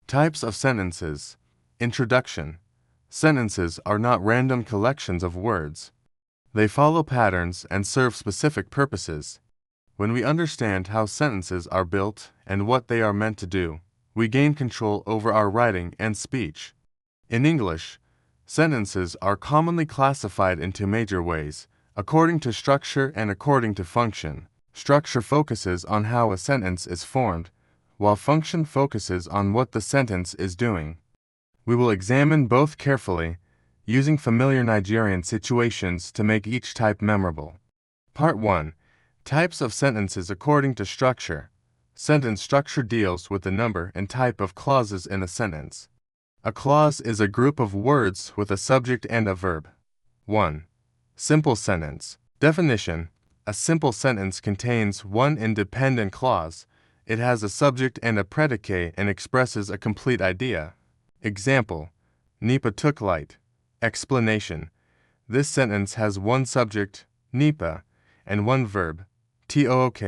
Types of sentences. Introduction. Sentences are not random collections of words. They follow patterns and serve specific purposes. When we understand how sentences are built and what they are meant to do, we gain control over our writing and speech. In English, sentences are commonly classified into major ways, according to structure and according to function. Structure focuses on how a sentence is formed, while function focuses on what the sentence is doing. We will examine both carefully, using familiar Nigerian situations to make each type memorable. Part 1. Types of sentences according to structure. Sentence structure deals with the number and type of clauses in a sentence. A clause is a group of words with a subject and a verb. 1. Simple sentence. Definition. A simple sentence contains one independent clause. It has a subject and a predicate and expresses a complete idea. Example. Nipa took light. Explanation. This sentence has one subject, Nipa, and one verb, took.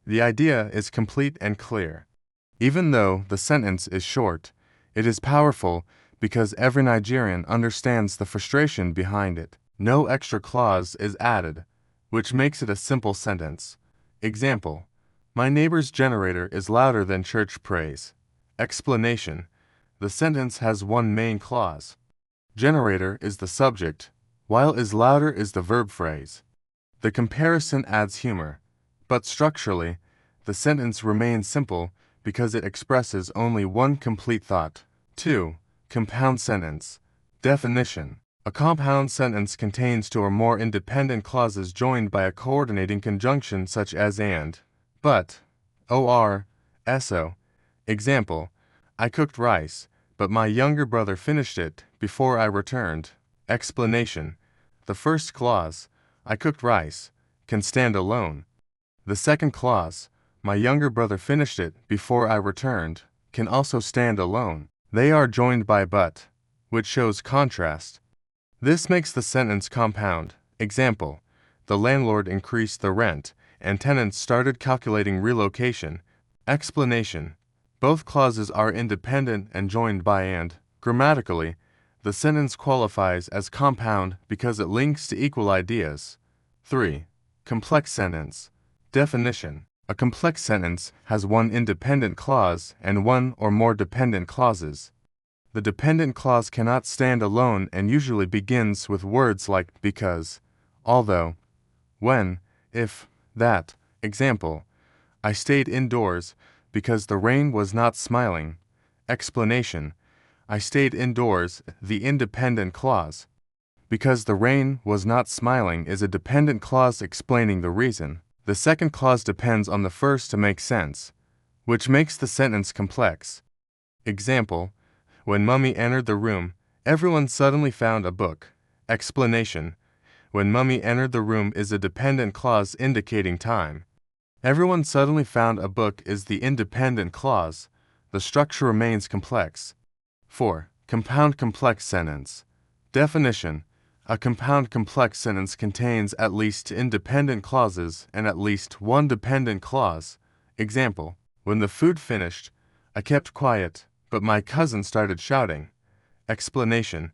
The idea is complete and clear. Even though the sentence is short, it is powerful because every Nigerian understands the frustration behind it. No extra clause is added, which makes it a simple sentence. Example. My neighbor's generator is louder than church praise. Explanation. The sentence has one main clause. Generator is the subject, while is louder is the verb phrase. The comparison adds humor, but structurally, the sentence remains simple because it expresses only one complete thought. 2. Compound sentence. Definition. A compound sentence contains two or more independent clauses joined by a coordinating conjunction such as and, but, or, so. Example. I cooked rice, but my younger brother finished it before I returned. Explanation. The first clause, I cooked rice, can stand alone. The second clause, my younger brother finished it before I returned, can also stand alone. They are joined by but, which shows contrast. This makes the sentence compound. Example. The landlord increased the rent, and tenants started calculating relocation. Explanation. Both clauses are independent and joined by and. Grammatically, the sentence qualifies as compound because it links to equal ideas. 3. Complex sentence. Definition. A complex sentence has one independent clause and one or more dependent clauses. The dependent clause cannot stand alone and usually begins with words like because, although, when, if, that. Example. I stayed indoors because the rain was not smiling. Explanation. I stayed indoors, the independent clause. Because the rain was not smiling is a dependent clause explaining the reason. The second clause depends on the first to make sense, which makes the sentence complex. Example. When Mummy entered the room, everyone suddenly found a book. Explanation. When Mummy entered the room is a dependent clause indicating time. Everyone suddenly found a book is the independent clause. The structure remains complex. 4. Compound complex sentence. Definition. A compound complex sentence contains at least two independent clauses and at least one dependent clause. Example. When the food finished, I kept quiet, but my cousin started shouting. Explanation.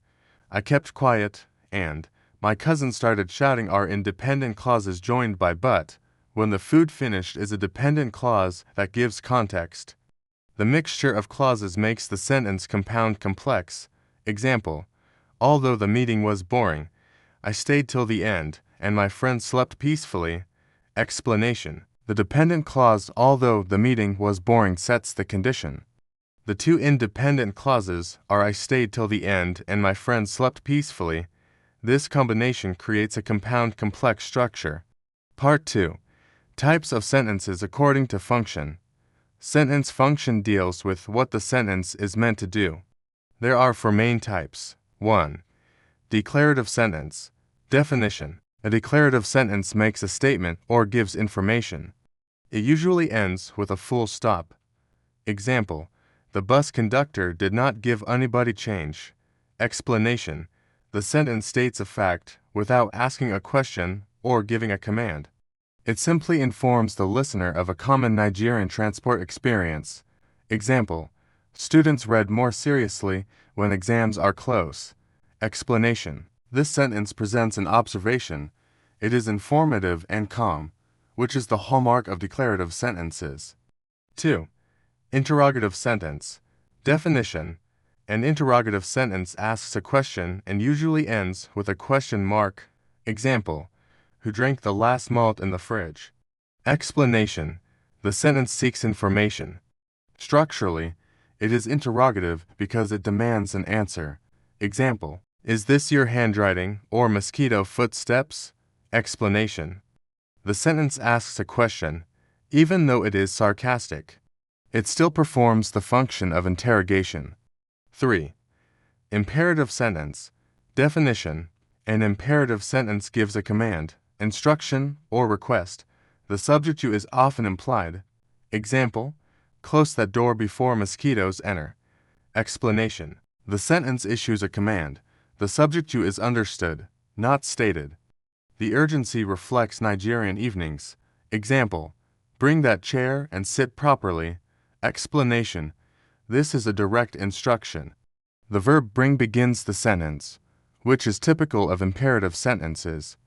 I kept quiet, and my cousin started shouting are independent clauses joined by but. When the food finished is a dependent clause that gives context. The mixture of clauses makes the sentence compound complex. Example. Although the meeting was boring, I stayed till the end, and my friend slept peacefully. Explanation. The dependent clause although the meeting was boring sets the condition. The two independent clauses are I stayed till the end and my friend slept peacefully. This combination creates a compound complex structure. Part 2. Types of sentences according to function. Sentence function deals with what the sentence is meant to do. There are four main types. 1. Declarative sentence. Definition. A declarative sentence makes a statement or gives information. It usually ends with a full stop. Example. The bus conductor did not give anybody change. Explanation. The sentence states a fact without asking a question or giving a command. It simply informs the listener of a common Nigerian transport experience. Example. Students read more seriously when exams are close. Explanation. This sentence presents an observation. It is informative and calm, which is the hallmark of declarative sentences. 2. Interrogative sentence. Definition. An interrogative sentence asks a question and usually ends with a question mark. Example: who drank the last malt in the fridge? Explanation. The sentence seeks information. Structurally, it is interrogative because it demands an answer. Example: is this your handwriting or mosquito footsteps? Explanation. The sentence asks a question, even though it is sarcastic. It still performs the function of interrogation. 3. Imperative sentence. Definition. An imperative sentence gives a command, instruction, or request. The subject is often implied. Example: close that door before mosquitoes enter. Explanation. The sentence issues a command. The subject is understood, not stated. The urgency reflects Nigerian evenings. Example: bring that chair and sit properly. Explanation. This is a direct instruction. The verb bring begins the sentence, which is typical of imperative sentences.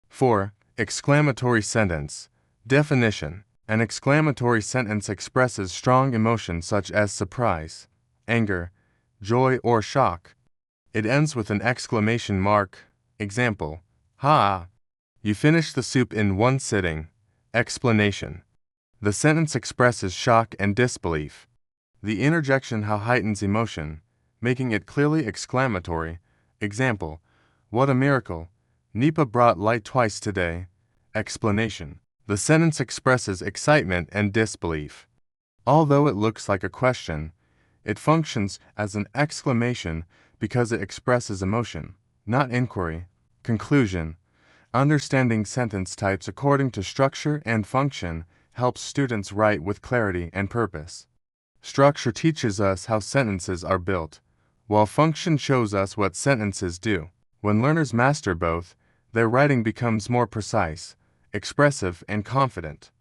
4. Exclamatory sentence. Definition. An exclamatory sentence expresses strong emotion such as surprise, anger, joy, or shock. It ends with an exclamation mark. Example: ha! You finished the soup in one sitting. Explanation. The sentence expresses shock and disbelief. The interjection heightens emotion, making it clearly exclamatory. Example: what a miracle! Nipa brought light twice today. Explanation. The sentence expresses excitement and disbelief. Although it looks like a question, it functions as an exclamation because it expresses emotion, not inquiry. Conclusion. Understanding sentence types according to structure and function helps students write with clarity and purpose. Structure teaches us how sentences are built, while function shows us what sentences do. When learners master both, their writing becomes more precise, expressive, and confident.